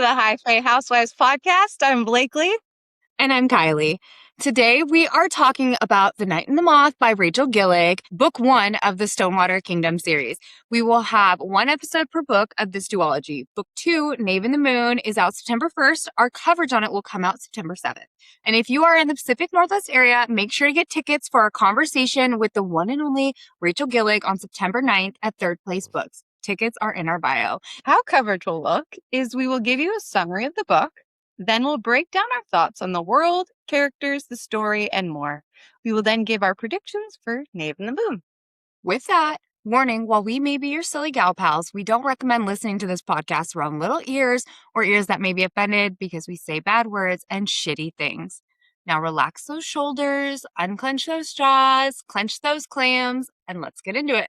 the Hi-Fi Housewives podcast. I'm Blakely. And I'm Kylie. Today we are talking about The Night and the Moth by Rachel Gillig, book 1 of the Stonewater Kingdom series. We will have 1 episode per book of this duology. Book 2, Knave and the Moon, is out September 1st. Our coverage on it will come out September 7th. And if you are in the Pacific Northwest area, make sure to get tickets for our conversation with the one and only Rachel Gillig on September 9th at Third Place Books. Tickets are in our bio. How coverage will look is we will give you a summary of the book. Then we'll break down our thoughts on the world, characters, the story, and more. We will then give our predictions for Knave and the Moon. With that, warning, while we may be your silly gal pals, we don't recommend listening to this podcast around little ears or ears that may be offended because we say bad words and shitty things. Now relax those shoulders, unclench those jaws, clench those clams, and let's get into it.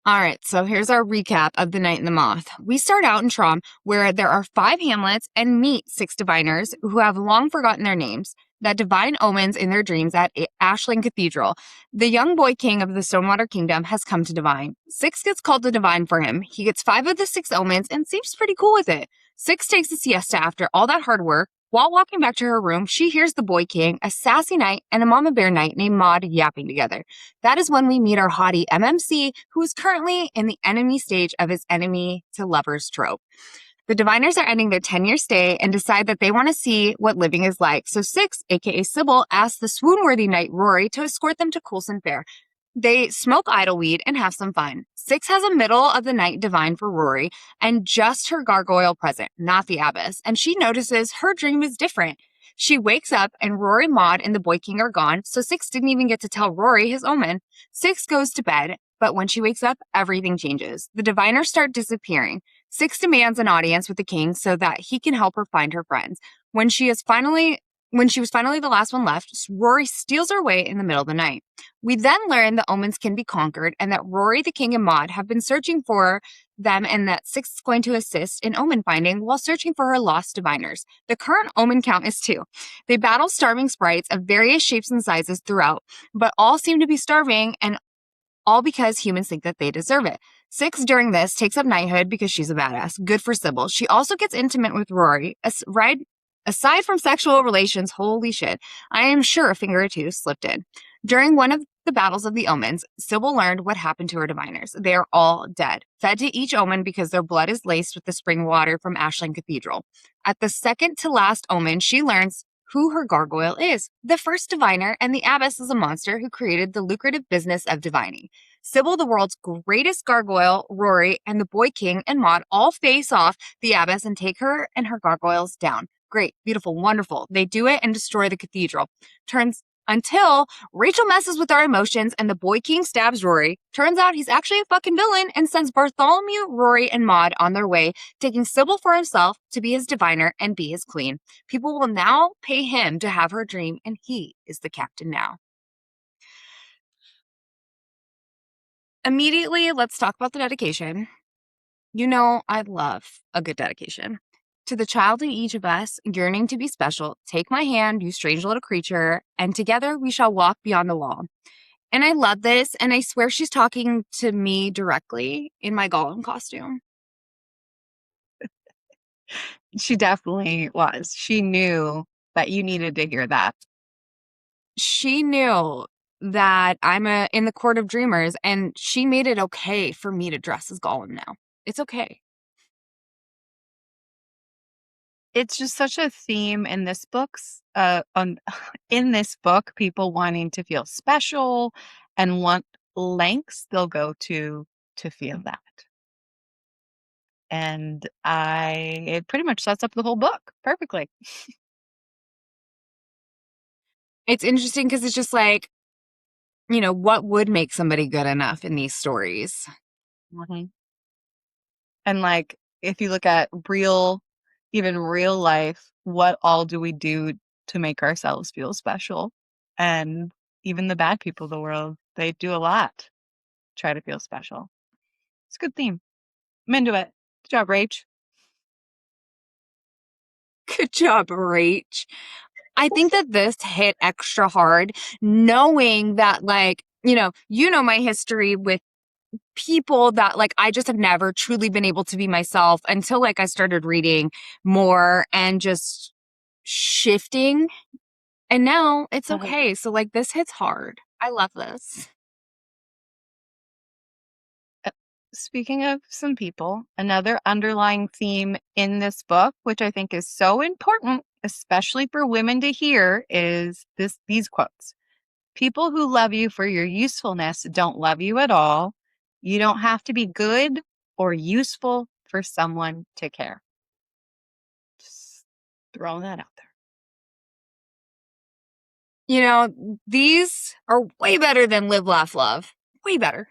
All right, so here's our recap of The Night and the Moth. We start out in Trom, where there are 5 hamlets, and meet 6 diviners who have long forgotten their names that divine omens in their dreams at Ashland Cathedral. The young boy king of the Stonewater Kingdom has come to divine. 6 gets called to divine for him. He gets 5 of the 6 omens and seems pretty cool with it. 6 takes a siesta after all that hard work. While walking back to her room, she hears the boy king, a sassy knight, and a mama bear knight named Maud yapping together. That is when we meet our haughty MMC, who is currently in the enemy stage of his enemy to lovers trope. The diviners are ending their 10-year stay and decide that they want to see what living is like. So 6, aka Sybil, asks the swoon-worthy knight Rory to escort them to Coulson Fair. They smoke idleweed and have some fun. 6 has a middle of the night divine for Rory and just her gargoyle present, not the Abbess, and she notices her dream is different. She wakes up and Rory, Maud, and the boy king are gone, so 6 didn't even get to tell Rory his omen. 6 goes to bed, but when she wakes up, everything changes. The diviners start disappearing. 6 demands an audience with the king so that he can help her find her friends. When she was finally the last one left, Rory steals her away in the middle of the night. We then learn the omens can be conquered and that Rory, the king, and Maud have been searching for them and that 6 is going to assist in omen finding while searching for her lost diviners. The current omen count is 2. They battle starving sprites of various shapes and sizes throughout, but all seem to be starving and all because humans think that they deserve it. 6 during this takes up knighthood because she's a badass. Good for Sybil. She also gets intimate with Rory. Aside from sexual relations, holy shit, I am sure a finger or 2 slipped in. During one of the battles of the omens, Sybil learned what happened to her diviners. They are all dead, fed to each omen because their blood is laced with the spring water from Ashland Cathedral. At the second to last omen, she learns who her gargoyle is. The first diviner, and the Abbess is a monster who created the lucrative business of divining. Sybil, the world's greatest gargoyle, Rory, and the boy king and Maud all face off the Abbess and take her and her gargoyles down. Great, beautiful, wonderful. They do it and destroy the cathedral. Until Rachel messes with our emotions and the boy king stabs Rory. Turns out he's actually a fucking villain and sends Bartholomew, Rory, and Maud on their way, taking Sybil for himself to be his diviner and be his queen. People will now pay him to have her dream, and he is the captain now. Immediately, let's talk about the dedication. You know, I love a good dedication. To the child in each of us, yearning to be special, take my hand, you strange little creature, and together we shall walk beyond the wall. And I love this, and I swear she's talking to me directly in my Gollum costume. She definitely was. She knew that you needed to hear that. She knew that I'm in the court of dreamers, and she made it okay for me to dress as Gollum now. It's okay. It's just such a theme in this in this book, people wanting to feel special and what lengths they'll go to feel that. And it pretty much sets up the whole book perfectly. It's interesting because it's just like, you know, what would make somebody good enough in these stories? Mm-hmm. And like, if you look at even real life, what all do we do to make ourselves feel special? And even the bad people of the world, they do a lot to try to feel special. It's a good theme. I'm into it. Good job, Rach. Good job, Rach. I think that this hit extra hard, knowing that, like, you know my history with people that like I just have never truly been able to be myself until like I started reading more and just shifting. And now it's okay. So like this hits hard. I love this. Speaking of some people, another underlying theme in this book, which I think is so important, especially for women to hear, is these quotes. People who love you for your usefulness don't love you at all. You don't have to be good or useful for someone to care. Just throwing that out there. You know, these are way better than Live, Laugh, Love. Way better.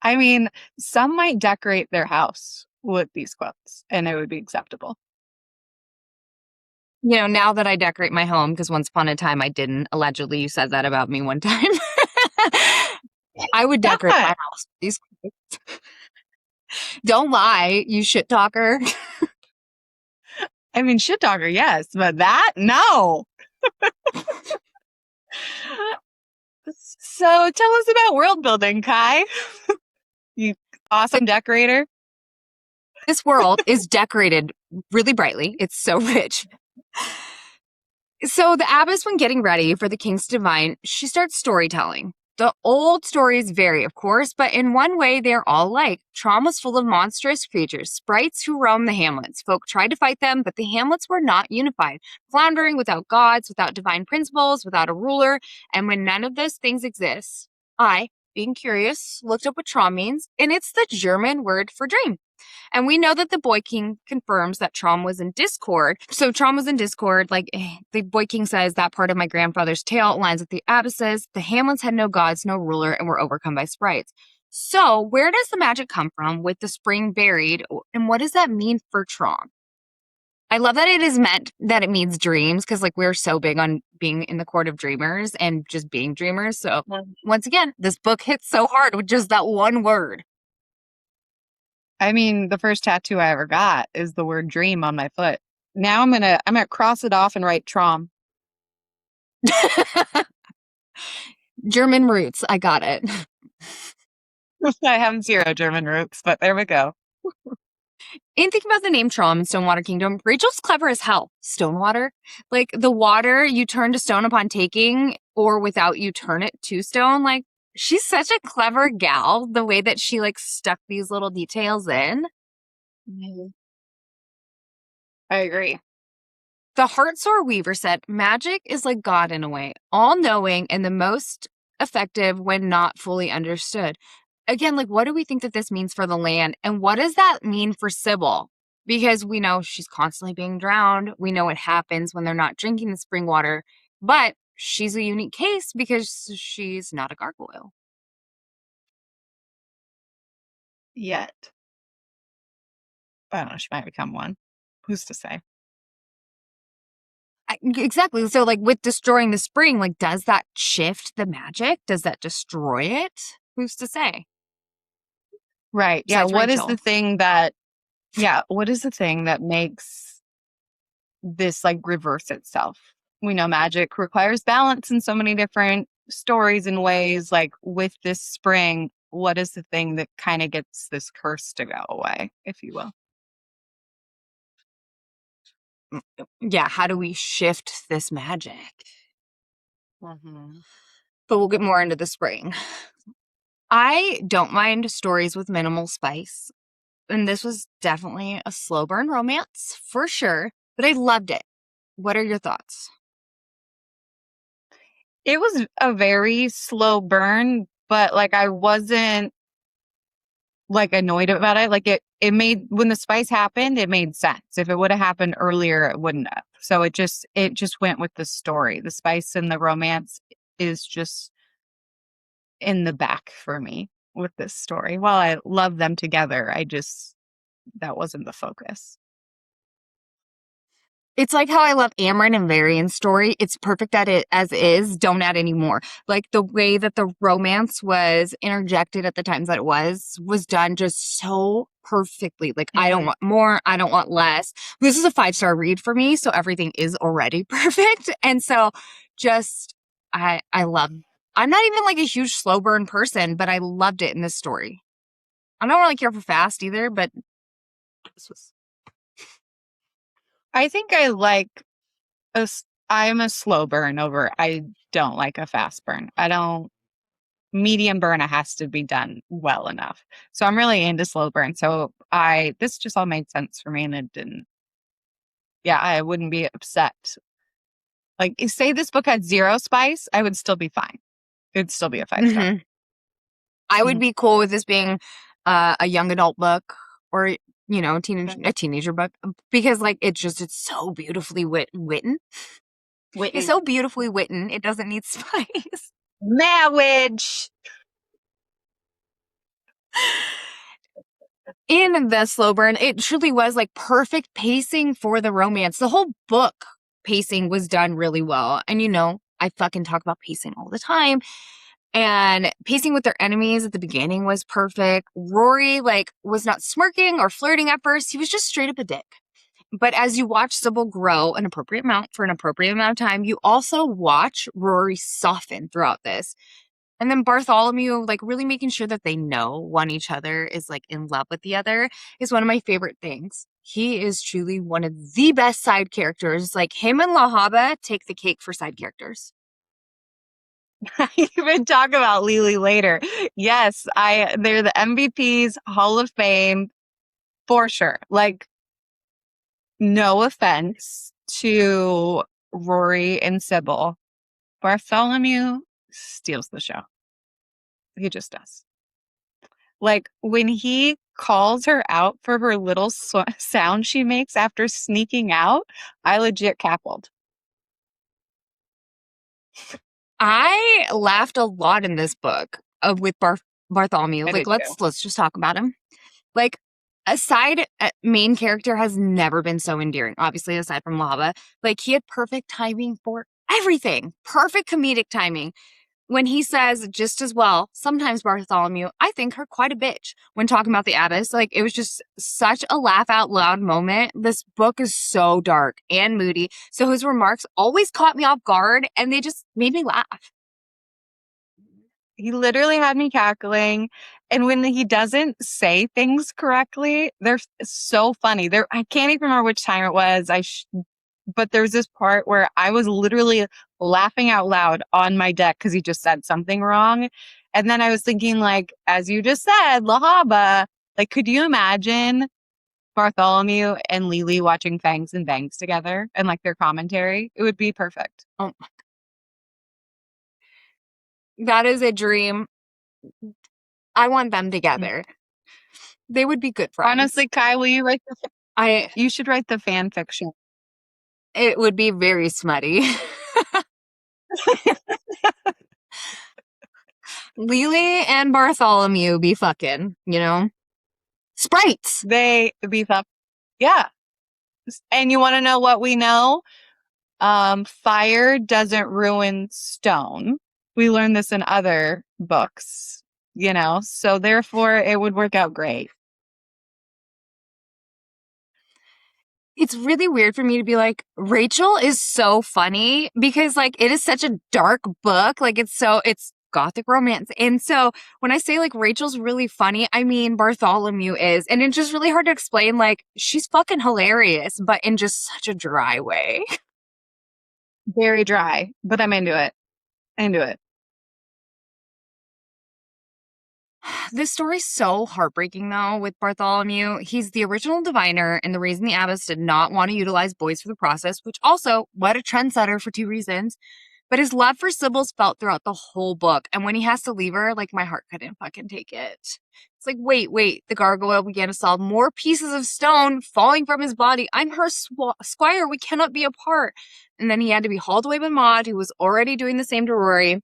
I mean, some might decorate their house with these quotes and it would be acceptable. You know, now that I decorate my home, because once upon a time I didn't. Allegedly, you said that about me one time. I would decorate my house. These don't lie, you shit talker. I mean, shit talker, yes, but that, no. So tell us about world building, Kai. You awesome decorator. This world is decorated really brightly. It's so rich. So the abbess, when getting ready for the king's divine, she starts storytelling. The old stories vary, of course, but in one way, they're all alike. Trom was full of monstrous creatures, sprites who roamed the hamlets. Folk tried to fight them, but the hamlets were not unified, floundering without gods, without divine principles, without a ruler. And when none of those things exist, I, being curious, looked up what Trom means, and it's the German word for dream. And we know that the Boy King confirms that Trom was in discord. So Trom was in discord. Like the Boy King says, that part of my grandfather's tale aligns with the Abbesses. The Hamlets had no gods, no ruler, and were overcome by sprites. So where does the magic come from with the spring buried? And what does that mean for Trom? I love that it is meant that it means dreams, because like we're so big on being in the court of dreamers and just being dreamers. So once again, this book hits so hard with just that one word. I mean, the first tattoo I ever got is the word dream on my foot. Now I'm gonna cross it off and write Trom. German roots. I got it. I have 0 German roots, but there we go. In thinking about the name Trom in Stonewater Kingdom, Rachel's clever as hell. Stonewater? Like the water you turn to stone upon taking, or without you turn it to stone. Like, she's such a clever gal, the way that she like stuck these little details in. I agree. The Heartsore Weaver said, magic is like God in a way, all-knowing and the most effective when not fully understood. Again, like, what do we think that this means for the land? And what does that mean for Sybil? Because we know she's constantly being drowned. We know what happens when they're not drinking the spring water. But she's a unique case because she's not a gargoyle. Yet. I don't know, she might become one. Who's to say? Exactly. So, like, with destroying the spring, like, does that shift the magic? Does that destroy it? Who's to say? Right. Yeah. Besides What is Rachel. what is the thing that makes this like reverse itself? We know magic requires balance in so many different stories and ways. Like with this spring, what is the thing that kind of gets this curse to go away, if you will? Yeah, how do we shift this magic? Mm-hmm. But we'll get more into the spring. I don't mind stories with minimal spice. And this was definitely a slow burn romance, for sure. But I loved it. What are your thoughts? It was a very slow burn, but like I wasn't like annoyed about it. Like it made, when the spice happened, it made sense. If it would have happened earlier, it wouldn't have. So it just went with the story. The spice and the romance is just in the back for me with this story. While I love them together, that wasn't the focus. It's like how I love Amryn and Varian's story. It's perfect at it as is. Don't add any more. Like the way that the romance was interjected at the times that it was done just so perfectly. Like I don't want more. I don't want less. This is a 5-star read for me. So everything is already perfect. And so just, I love I'm not even like a huge slow burn person, but I loved it in this story. I don't really care for fast either, but this was. I think I like I'm a slow burn over. I don't like a fast burn. I don't. Medium burn, it has to be done well enough. So I'm really into slow burn. So this just all made sense for me, and it didn't. Yeah, I wouldn't be upset. Like, say this book had 0 spice, I would still be fine. It'd still be a 5-star. Mm-hmm. I would Mhm. be cool with this being a young adult book or, you know, a teenager book because, like, it's so beautifully written. It's so beautifully written. It doesn't need spice. Marriage. In the slow burn, it truly was like perfect pacing for the romance. The whole book pacing was done really well. And, you know, I fucking talk about pacing all the time. And pacing with their enemies at the beginning was perfect. Rory, like, was not smirking or flirting at first. He was just straight up a dick. But as you watch Sybil grow an appropriate amount for an appropriate amount of time, you also watch Rory soften throughout this. And then Bartholomew, like, really making sure that they know one each other is, like, in love with the other is one of my favorite things. He is truly one of the best side characters. Like, him and Lahaba take the cake for side characters. I even talk about Lily later. Yes, they're the MVPs, Hall of Fame, for sure. Like, no offense to Rory and Sybil. Bartholomew steals the show. He just does. Like, when he calls her out for her little sound she makes after sneaking out, I legit cackled. I laughed a lot in this book with Bartholomew. I Like, did too. let's just talk about him. Like, a side main character has never been so endearing, obviously, aside from Lava. Like, he had perfect timing for everything. Perfect comedic timing. When he says just as well, sometimes Bartholomew, I think her quite a bitch when talking about the Abbess. Like, it was just such a laugh out loud moment. This book is so dark and moody. So his remarks always caught me off guard and they just made me laugh. He literally had me cackling. And when he doesn't say things correctly, they're so funny. I can't even remember which time it was. But there's this part where I was literally laughing out loud on my deck because he just said something wrong. And then I was thinking, like, as you just said, Lahaba, like, could you imagine Bartholomew and Lily watching Fangs and Bangs together and like their commentary? It would be perfect. Oh, that is a dream. I want them together. They would be good friends. Honestly, Kylie, you should write the fan fiction. It would be very smutty. Lily and Bartholomew be fucking, you know? Sprites! They beef up. Yeah. And you want to know what we know? Fire doesn't ruin stone. We learned this in other books, so therefore it would work out great. It's really weird for me to be like, Rachel is so funny because, like, it is such a dark book. Like, it's Gothic romance. And so when I say, like, Rachel's really funny, I mean Bartholomew is. And it's just really hard to explain. Like, she's fucking hilarious, but in just such a dry way. Very dry, but I'm into it. Into it. This story's so heartbreaking, though, with Bartholomew. He's the original diviner, and the reason the Abbess did not want to utilize boys for the process, which also, what a trendsetter for 2 reasons. But his love for Sybil's felt throughout the whole book, and when he has to leave her, like, my heart couldn't fucking take it. It's like, wait, the gargoyle began to solve more pieces of stone falling from his body. I'm her squire, we cannot be apart. And then he had to be hauled away by Moth, who was already doing the same to Rory.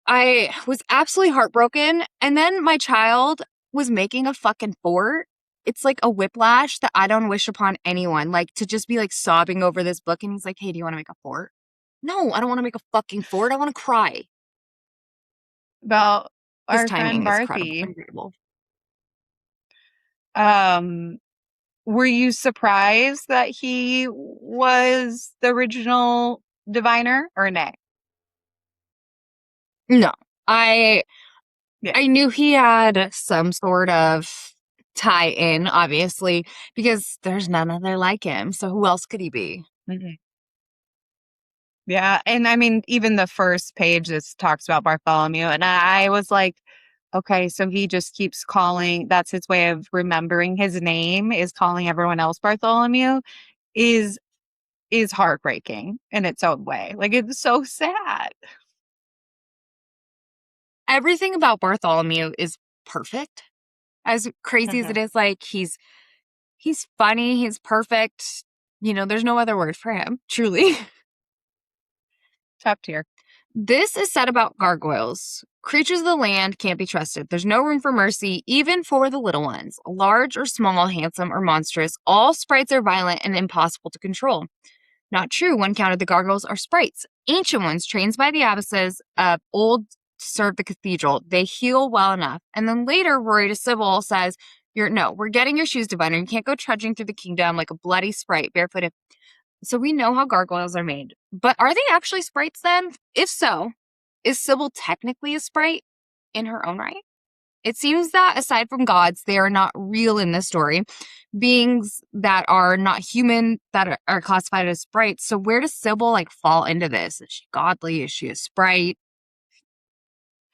I was absolutely heartbroken. And then my child was making a fucking fort. It's like a whiplash that I don't wish upon anyone. Like, to just be like sobbing over this book. And he's like, hey, do you want to make a fort? No, I don't want to make a fucking fort. I want to cry. About His our friend timing is incredible. Barthy. Were you surprised that he was the original diviner or nay? No. I Yeah. I knew he had some sort of tie-in, obviously, because there's none other like him. So who else could he be? Mhm. Yeah, and I mean, even the first page that talks about Bartholomew, and I was like, okay, so he just keeps calling. That's his way of remembering his name, is calling everyone else Bartholomew. Is is heartbreaking in its own way. Like, it's so sad. Everything about Bartholomew is perfect. As crazy as it Mhm. is, like he's funny, he's perfect. There's no other word for him, truly. Top tier. This is said about gargoyles. Creatures of the land can't be trusted. There's no room for mercy, even for the little ones. Large or small, handsome or monstrous, all sprites are violent and impossible to control. Not true. One counted the gargoyles are sprites. Ancient ones, trained by the abbesses of old to serve the cathedral. They heal well enough. And then later, Rory to Sybil says, we're getting your shoes, diviner. You can't go trudging through the kingdom like a bloody sprite, barefooted. So we know how gargoyles are made. But are they actually sprites then? If so, is Sybil technically a sprite in her own right? It seems that aside from gods, they are not real in this story. Beings that are not human that are classified as sprites. So where does Sybil fall into this? Is she godly? Is she a sprite?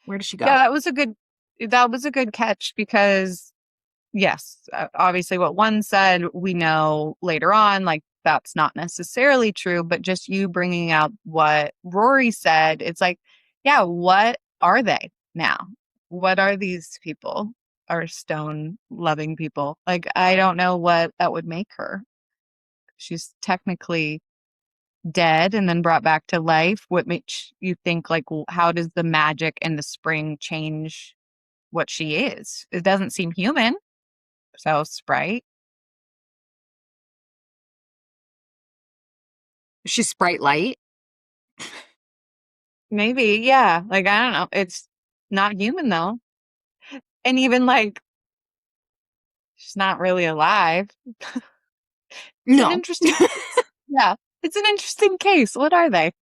Where does she Yeah, go? that was a good catch because yes, obviously what one said, we know later on, like that's not necessarily true, but just you bringing out what Rory said, it's like, yeah, what are they now? What are these people? Are stone loving people? Like, I don't know what that would make her. She's technically dead and then brought back to life. What makes you think, like, how does the magic and the spring change what she is? It doesn't seem human. So, Sprite. She's sprite light. Maybe, yeah. Like, I don't know. It's not human though. And even like she's not really alive. It's an No, interesting case. Yeah. It's an interesting case. What are they?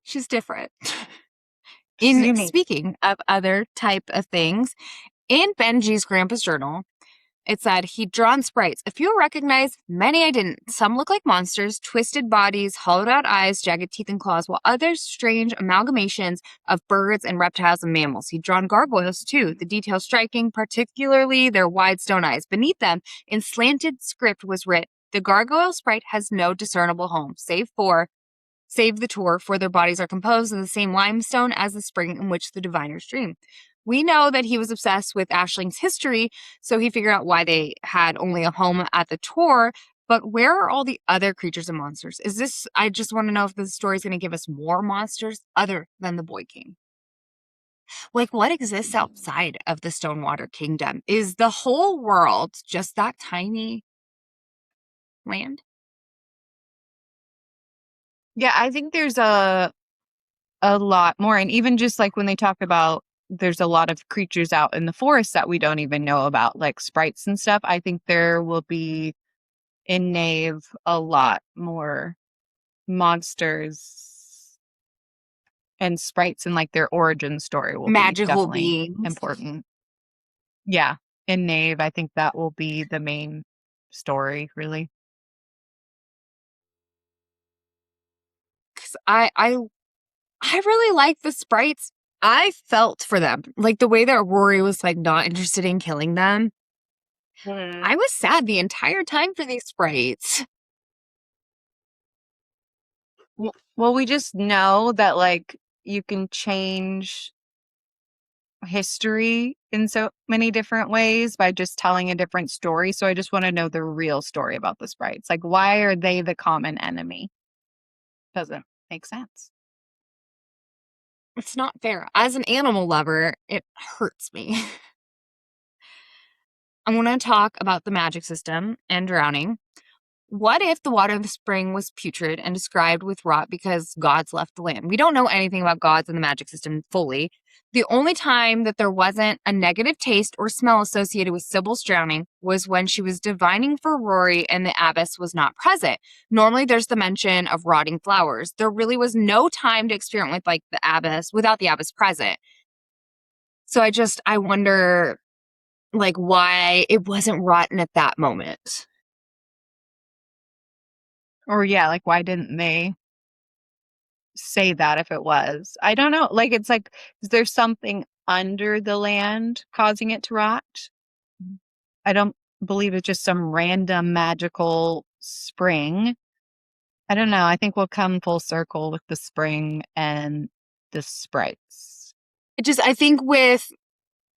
she's different. She's In unique. speaking of other type of things, in Benji's grandpa's journal, it said he'd drawn sprites. A few I recognized, many I didn't. Some look like monsters, twisted bodies, hollowed out eyes, jagged teeth and claws, while others strange amalgamations of birds and reptiles and mammals. He'd drawn gargoyles too, the details striking, particularly their wide stone eyes. Beneath them, in slanted script was writ, "The gargoyle sprite has no discernible home, save the tour, for their bodies are composed of the same limestone as the spring in which the diviners dream." We know that he was obsessed with Ashling's history, so he figured out why they had only a home at the tour. But where are all the other creatures and monsters? I just want to know if this story is going to give us more monsters other than the Boy King. Like, what exists outside of the Stonewater Kingdom? Is the whole world just that tiny land? Yeah, I think there's a lot more. And even just like when they talk about there's a lot of creatures out in the forest that we don't even know about, like sprites and stuff. I think there will be in Nave a lot more monsters and sprites, and like their origin story will be Magical definitely beings. important. Yeah. In Nave, I think that will be the main story, really. 'Cause I really like the sprites. I felt for them. Like the way that Rory was not interested in killing them. Mhm. I was sad the entire time for these sprites. Well, we just know that like you can change history in so many different ways by just telling a different story. So I just want to know the real story about the sprites. Like, why are they the common enemy? Doesn't make sense. It's not fair. As an animal lover, it hurts me. I want to talk about the magic system and drowning. What if the water of the spring was putrid and described with rot because gods left the land? We don't know anything about gods and the magic system fully. The only time that there wasn't a negative taste or smell associated with Sybil's drowning was when she was divining for Rory and the Abbess was not present. Normally there's the mention of rotting flowers. There really was no time to experiment with like the Abbess without the Abbess present. So I wonder like why it wasn't rotten at that moment. Or yeah, like why didn't they say that if it was? I don't know. Like it's like, is there something under the land causing it to rot? I don't believe it's just some random magical spring. I don't know. I think we'll come full circle with the spring and the sprites.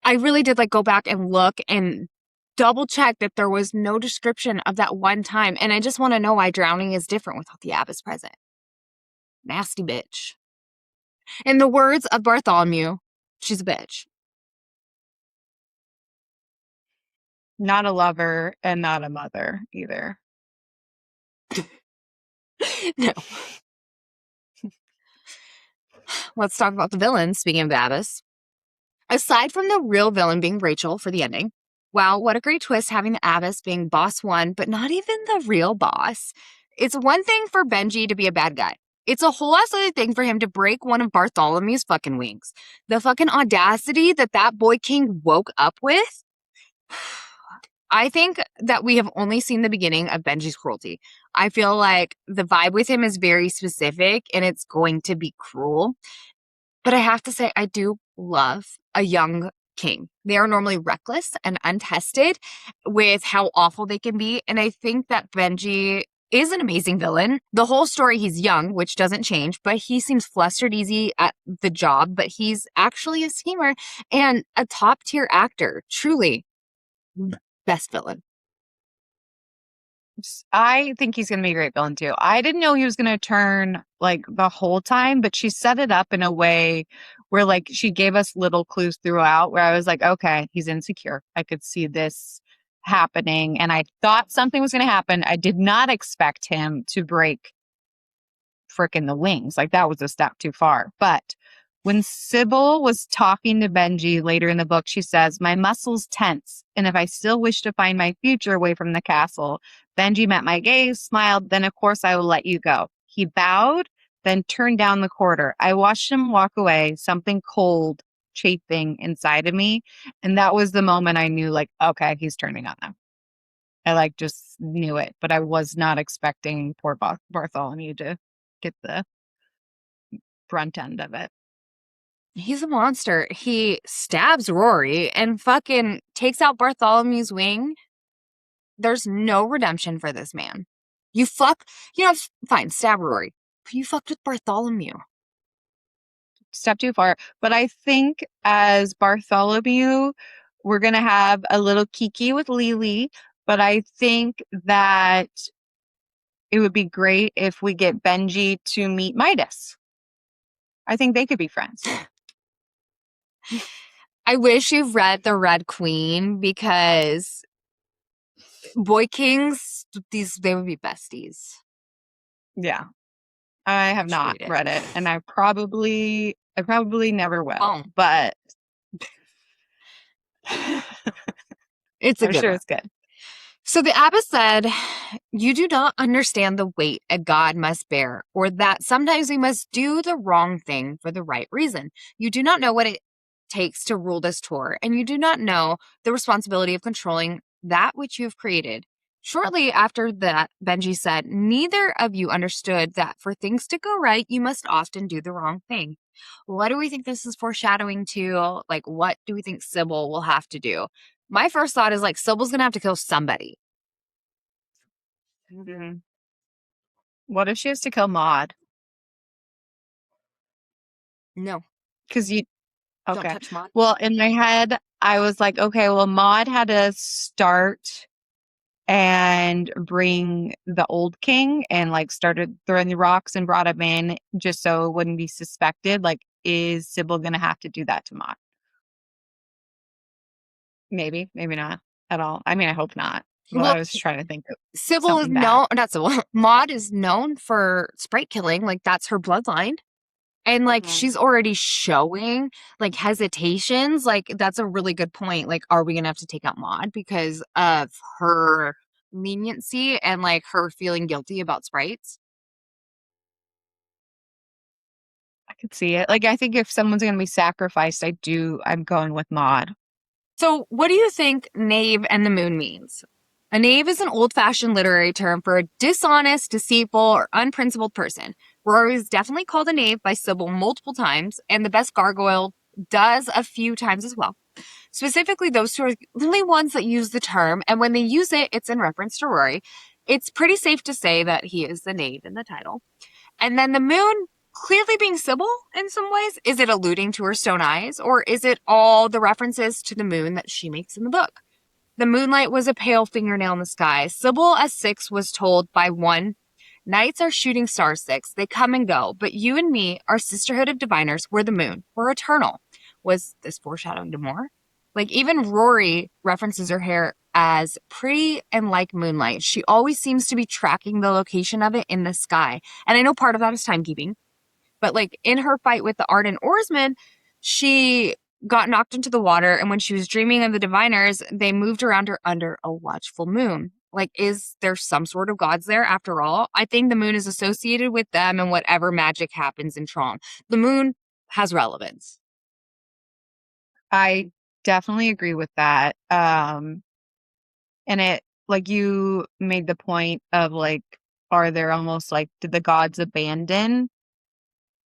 I really did like go back and look and double check that there was no description of that one time. And I just want to know why drowning is different without the Abbess present. Nasty bitch. In the words of Bartholomew, she's a bitch. Not a lover and not a mother either. No. Let's talk about the villains, speaking of the Abbess. Aside from the real villain being Rachel for the ending, wow, what a great twist having the Abbess being boss one, but not even the real boss. It's one thing for Benji to be a bad guy. It's a whole ass other thing for him to break one of Bartholomew's fucking wings. The fucking audacity that that boy king woke up with. I think that we have only seen the beginning of Benji's cruelty. I feel like the vibe with him is very specific and it's going to be cruel. But I have to say, I do love a young king. They are normally reckless and untested with how awful they can be. And I think that Benji is an amazing villain. The whole story, he's young, which doesn't change, but he seems flustered easy at the job, but he's actually a schemer and a top tier actor. Truly, best villain. I think he's going to be a great villain too. I didn't know he was going to turn like the whole time, but she set it up in a way where like she gave us little clues throughout where I was like, okay, he's insecure. I could see this happening. And I thought something was going to happen. I did not expect him to break frickin' the wings. Like that was a step too far. But when Sybil was talking to Benji later in the book, she says, "My muscles tense, and if I still wish to find my future away from the castle." Benji met my gaze, smiled, "Then of course I will let you go." He bowed, then turned down the corridor. I watched him walk away, something cold chafing inside of me. And that was the moment I knew, like, okay, he's turning on them. I like just knew it, but I was not expecting poor Bartholomew to get the brunt end of it. He's a monster. He stabs Rory and fucking takes out Bartholomew's wing. There's no redemption for this man. Fine, stab Rory. But you fucked with Bartholomew. Step too far. But I think as Bartholomew, we're going to have a little kiki with Lily. But I think that it would be great if we get Benji to meet Midas. I think they could be friends. I wish you've read The Red Queen because boy kings, they would be besties. Yeah. I have not read it, and I probably never will. Oh. But It's a I'm good sure one. it's good. So the abbess said, "You do not understand the weight a god must bear, or that sometimes we must do the wrong thing for the right reason. You do not know what it takes to rule this tour, and you do not know the responsibility of controlling that which you have created." Shortly after that, Benji said, "Neither of you understood that for things to go right, you must often do the wrong thing." What do we think this is foreshadowing to? Like, what do we think Sybil will have to do? My first thought is like Sybil's gonna have to kill somebody. Mm-hmm. What if she has to kill Maud? No. Because you... Don't Okay. touch Moth. Well, in my head, I was like, okay, well, Maud had to start and bring the old king and like started throwing the rocks and brought him in just so it wouldn't be suspected. Like, is Sybil going to have to do that to Maud? Maybe not at all. I mean, I hope not. Well, Well, I was trying to think of Sybil is something bad. known, not Sybil, Maud is known for sprite killing. Like, that's her bloodline. And like, Mhm. she's already showing like hesitations. Like, that's a really good point. Like, are we going to have to take out Maud because of her leniency and like her feeling guilty about sprites? I could see it. Like, I think if someone's going to be sacrificed, I'm going with Maud. So, what do you think knave and the moon means? A knave is an old fashioned literary term for a dishonest, deceitful, or unprincipled person. Rory is definitely called a knave by Sybil multiple times, and the best gargoyle does a few times as well. Specifically, those two are the only ones that use the term, and when they use it, it's in reference to Rory. It's pretty safe to say that he is the knave in the title. And then the moon clearly being Sybil in some ways. Is it alluding to her stone eyes, or is it all the references to the moon that she makes in the book? The moonlight was a pale fingernail in the sky. Sybil as Six was told by one, nights are shooting star six. They come and go. But you and me, our sisterhood of diviners, we're the moon. We're eternal. Was this foreshadowing to more? Like, even Rory references her hair as pretty and like moonlight. She always seems to be tracking the location of it in the sky. And I know part of that is timekeeping. But like in her fight with the ardent oarsman, she got knocked into the water. And when she was dreaming of the diviners, they moved around her under a watchful moon. Like, is there some sort of gods there after all? I think the moon is associated with them and whatever magic happens in Trom. The moon has relevance. I definitely agree with that. And it, like you made the point of like, are there almost like, did the gods abandon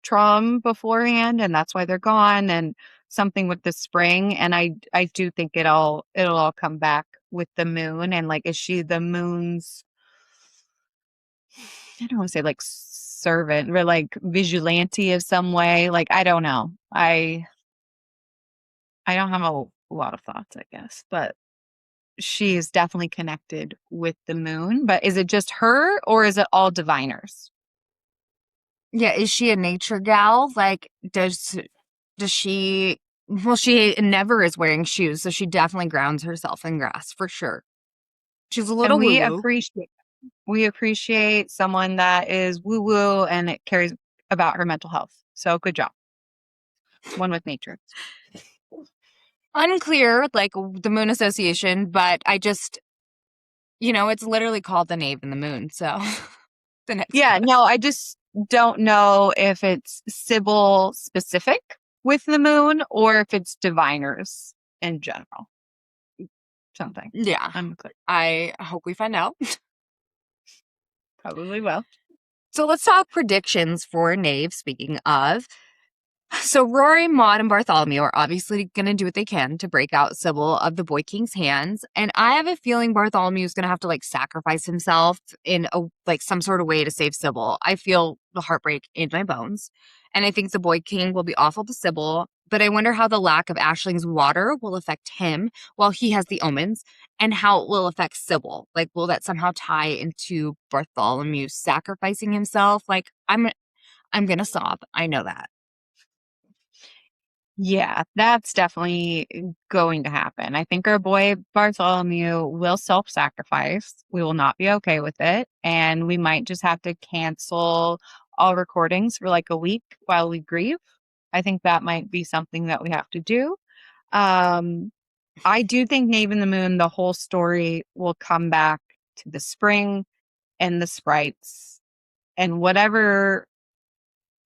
Trom beforehand and that's why they're gone? And something with the spring. And I do think it'll all come back with the moon. And like, is she the moon's, I don't want to say like servant or like vigilante of some way? Like, I don't know. I don't have a lot of thoughts, I guess, but she is definitely connected with the moon. But is it just her or is it all diviners? Yeah, is she a nature gal? Like, does she? Well, she never is wearing shoes, so she definitely grounds herself in grass for sure. She's a And little woo woo. we appreciate someone that is woo woo and it cares about her mental health. So good job. One with nature. Unclear, like the moon association, but I just, it's literally called the knave and the moon. So the next Yeah, question. no, I just don't know if it's Sybil specific with the moon or if it's diviners in general. Something. Yeah, Unclear. I hope we find out. Probably will. So let's talk predictions for knave. Speaking of, so Rory, Maud, and Bartholomew are obviously going to do what they can to break out Sybil of the Boy King's hands, and I have a feeling Bartholomew is going to have to like sacrifice himself in a like some sort of way to save Sybil. I feel the heartbreak in my bones, and I think the Boy King will be awful to Sybil. But I wonder how the lack of Ashling's water will affect him while he has the omens, and how it will affect Sybil. Like, will that somehow tie into Bartholomew sacrificing himself? Like, I'm gonna sob. I know that. Yeah, that's definitely going to happen. I think our boy Bartholomew will self-sacrifice. We will not be okay with it. And we might just have to cancel all recordings for like a week while we grieve. I think that might be something that we have to do. Um, I do think Knave and the Moon, the whole story will come back to the spring and the sprites and whatever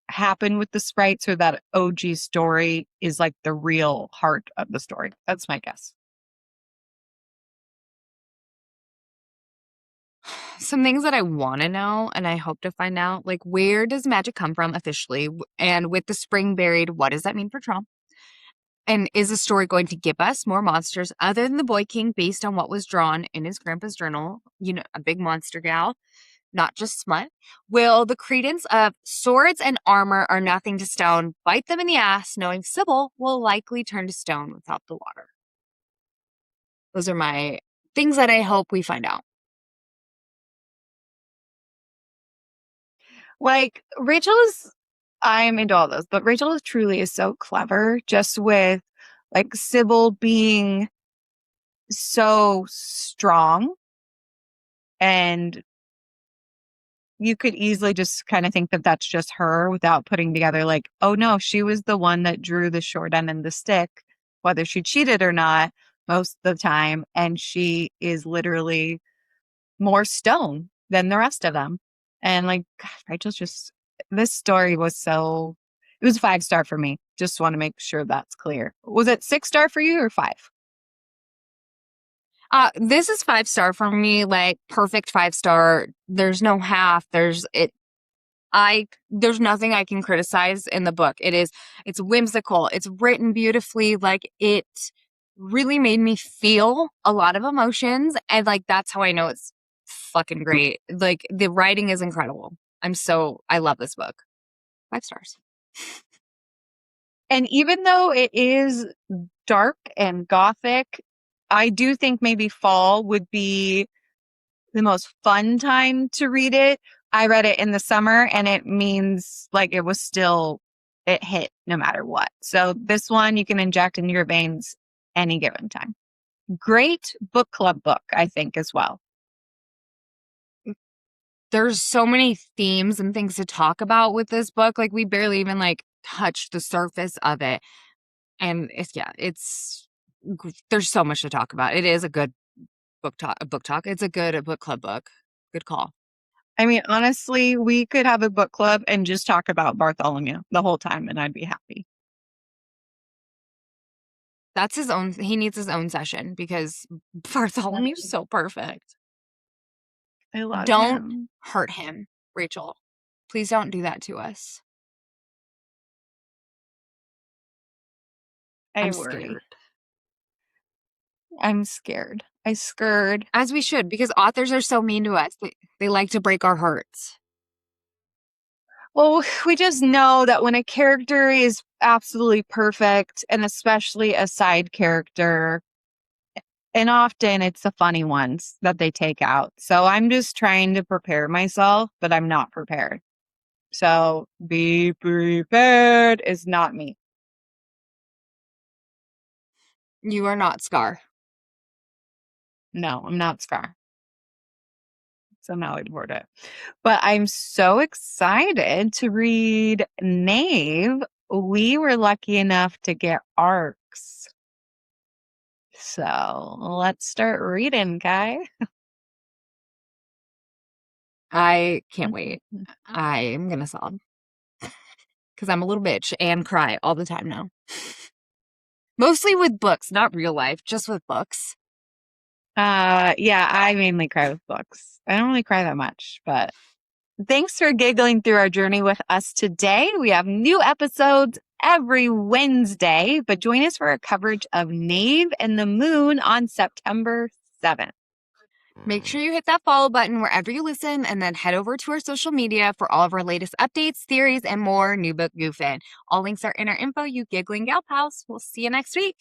happened with the sprites or that OG story is like the real heart of the story. That's my guess. Some things that I want to know and I hope to find out, like, where does magic come from officially? And with the spring buried, what does that mean for Trump? And is the story going to give us more monsters other than the Boy King based on what was drawn in his grandpa's journal? A big monster gal, not just smut. Will the credence of swords and armor are nothing to stone bite them in the ass, knowing Sybil will likely turn to stone without the water? Those are my things that I hope we find out. Like I'm into all those, but Rachel is truly is so clever just with like Sybil being so strong And you could easily just kind of think that that's just her without putting together like, oh no, she was the one that drew the short end of the stick, whether she cheated or not most of the time. And she is literally more stone than the rest of them. And like, gosh, this story was it was 5-star for me. Just want to make sure that's clear. Was it 6-star for you or 5? This is 5-star for me, like perfect 5-star. There's no half. There's nothing I can criticize in the book. It's whimsical. It's written beautifully. Like, it really made me feel a lot of emotions. And like, that's how I know it's fucking great. Like, the writing is incredible. I love this book. 5 stars. And even though it is dark and gothic, I do think maybe fall would be the most fun time to read it. I read it in the summer and it means like it hit no matter what. So this one you can inject into your veins any given time. Great book club book, I think, as well. There's so many themes and things to talk about with this book. Like, we barely even like touched the surface of it. And there's so much to talk about. It is a good book talk. It's a good book club book. Good call. I mean, honestly, we could have a book club and just talk about Bartholomew the whole time and I'd be happy. That's he needs his own session because Bartholomew's so perfect. I love Don't him. hurt him, Rachel. Please don't do that to us. I'm scared. I'm scared. I scared. As we should, because authors are so mean to us. They like to break our hearts. Well, we just know that when a character is absolutely perfect, and especially a side character, and often it's the funny ones that they take out. So I'm just trying to prepare myself, but I'm not prepared. So be prepared is not me. You are not Scar. No, I'm not Scar. Somehow I'd word it. But I'm so excited to read Knave. We were lucky enough to get ARCs. So let's start reading, Kai. I can't wait. I am going to sob. Because I'm a little bitch and cry all the time now. Mostly with books, not real life, just with books. Yeah, I mainly cry with books. I don't really cry that much, but thanks for giggling through our journey with us today. We have new episodes every Wednesday, but join us for our coverage of Knave and the Moon on September 7th. Make sure you hit that follow button wherever you listen, and then head over to our social media for all of our latest updates, theories, and more new book goofing. All links are in our info, you giggling gal pals. We'll see you next week.